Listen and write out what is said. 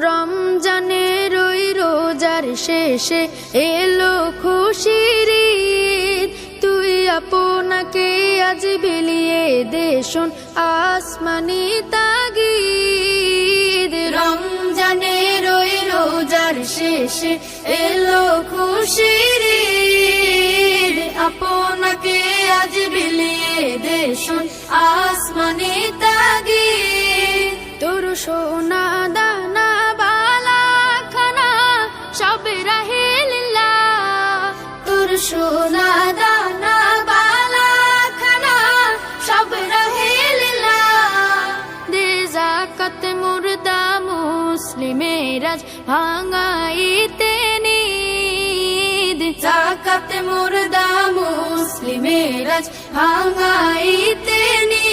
রমজানের ওই রোজার শেষে এলো খুশির ঈদ। তুই আপনাকে আজ বিলিয়ে দে শোন আসমানি তাগিদ। রমজানের ওই রোজার শেষে এলো খুশির ঈদ। আপনাকে আজ বিলিয়ে দে শোন আসমানি তাগিদ। তোর সোনা দানা বালা খানা সব রাহে লিল্লাহ। তোর সোনা দানা বালা খানা সব রাহে লিল্লাহ। দে যাকাত মুর্দা মুসলিমের আজ ভাঙাইতে নিদ। যাকাত মুর্দা মুসলিমের আজ ভাঙাইতে নিদ।